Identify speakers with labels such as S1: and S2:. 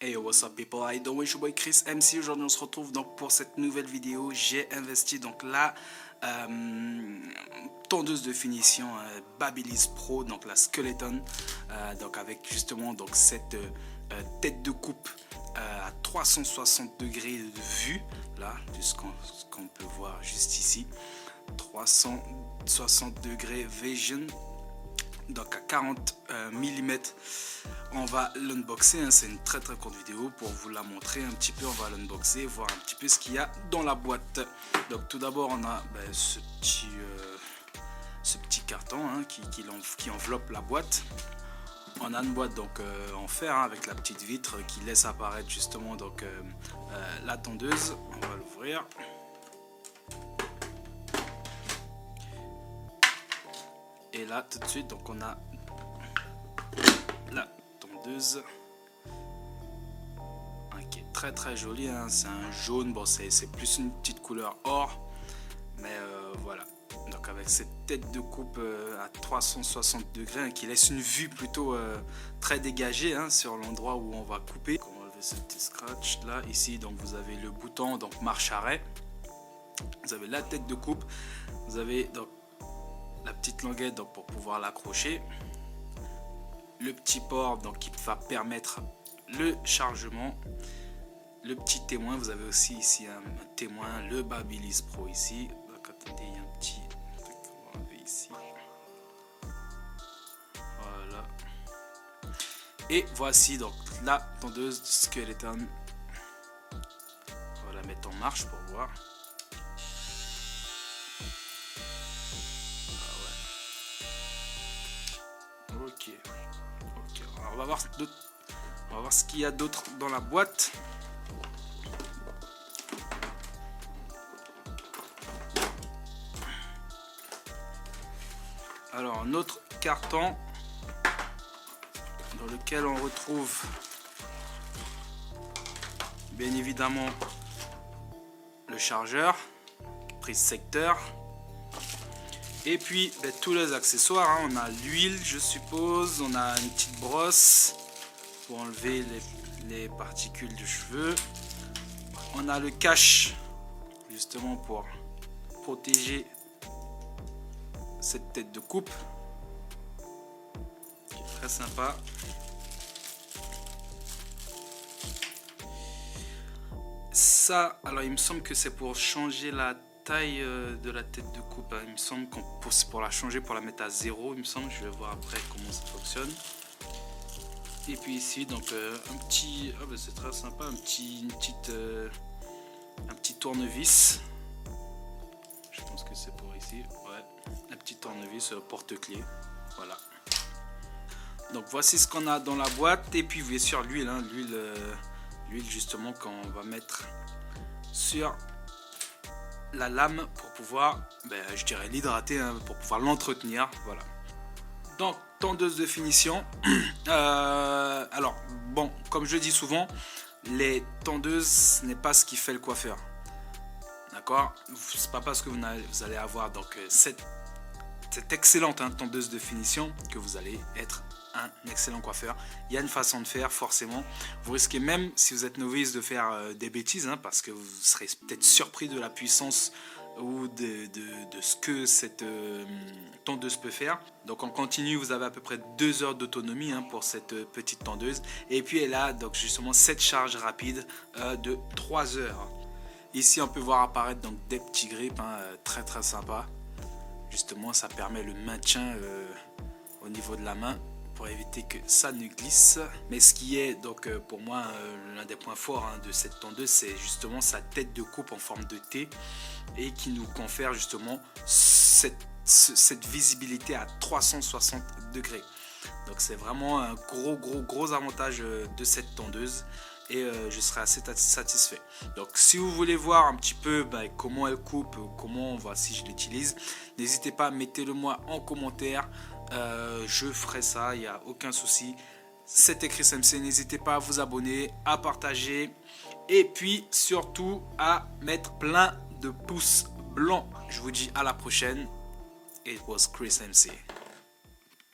S1: Hey yo, what's up people, I don't wish you boy Chris MC. Aujourd'hui on se retrouve donc pour cette nouvelle vidéo. J'ai investi donc la tondeuse de finition Babyliss Pro, donc la Skeleton, donc avec justement donc cette tête de coupe à 360 degrés de vue, là, ce qu'on peut voir juste ici, 360 degrés vision. Donc à 40 mm, on va l'unboxer, hein. C'est une très courte vidéo pour vous la montrer un petit peu. On va l'unboxer, voir un petit peu ce qu'il y a dans la boîte. Donc tout d'abord on a ce petit carton, hein, qui enveloppe la boîte. On a une boîte donc en fer, hein, avec la petite vitre qui laisse apparaître justement donc la tondeuse. On va l'ouvrir. Et là tout de suite donc on a la tondeuse, qui est très jolie, hein. C'est un jaune, bon c'est plus une petite couleur or, mais voilà, donc avec cette tête de coupe à 360 degrés, hein, qui laisse une vue plutôt très dégagée, hein, sur l'endroit où on va couper. On va enlever ce petit scratch là. Ici donc vous avez le bouton donc marche arrêt, vous avez la tête de coupe, vous avez donc la petite languette donc pour pouvoir l'accrocher, le petit port donc qui va permettre le chargement, le petit témoin. Vous avez aussi ici un témoin, le Babyliss Pro ici. Donc attendez, il y a un petit, on va enlever ici, voilà. Et voici donc la tondeuse Skeleton. On va la mettre en marche pour voir. Ok. Alors on va voir ce qu'il y a d'autre dans la boîte. Alors un autre carton dans lequel on retrouve bien évidemment le chargeur, prise secteur. Et puis tous les accessoires, hein. On a l'huile, je suppose, on a une petite brosse pour enlever les particules de cheveux, on a le cache justement pour protéger cette tête de coupe, qui est très sympa. Ça, alors il me semble que c'est pour changer la taille de la tête de coupe, hein. Il me semble qu'on pousse pour la changer, pour la mettre à 0, il me semble. Je vais voir après comment ça fonctionne. Et puis ici donc un petit, c'est très sympa, un petit tournevis. Je pense que c'est pour ici, ouais, un petit tournevis porte-clés, voilà. Donc voici ce qu'on a dans la boîte. Et puis bien sûr l'huile, hein, l'huile justement qu'on va mettre sur la lame pour pouvoir, je dirais l'hydrater, hein, pour pouvoir l'entretenir, voilà. Donc tondeuse de finition. Alors bon, comme je dis souvent, les tondeuses n'est pas ce qui fait le coiffeur, d'accord. C'est pas parce que vous allez avoir donc cette excellente, hein, tondeuse de finition que vous allez être un excellent coiffeur. Il y a une façon de faire, forcément. Vous risquez même, si vous êtes novice, de faire des bêtises, hein, parce que vous serez peut-être surpris de la puissance ou de ce que cette tondeuse peut faire. Donc en continu, vous avez à peu près 2 heures d'autonomie, hein, pour cette petite tondeuse. Et puis elle a donc justement cette charge rapide de 3 heures. Ici on peut voir apparaître donc des petits grips, hein, très sympa. Justement ça permet le maintien au niveau de la main, pour éviter que ça ne glisse. Mais ce qui est donc pour moi l'un des points forts, hein, de cette tondeuse, c'est justement sa tête de coupe en forme de T, et qui nous confère justement cette visibilité à 360 degrés. Donc c'est vraiment un gros avantage de cette tondeuse, et je serai assez satisfait. Donc si vous voulez voir un petit peu comment elle coupe, si je l'utilise, n'hésitez pas, mettez-le moi en commentaire. Je ferai ça, il n'y a aucun souci. C'était Chris MC, n'hésitez pas à vous abonner, à partager, et puis surtout à mettre plein de pouces blancs. Je vous dis à la prochaine. It was Chris MC.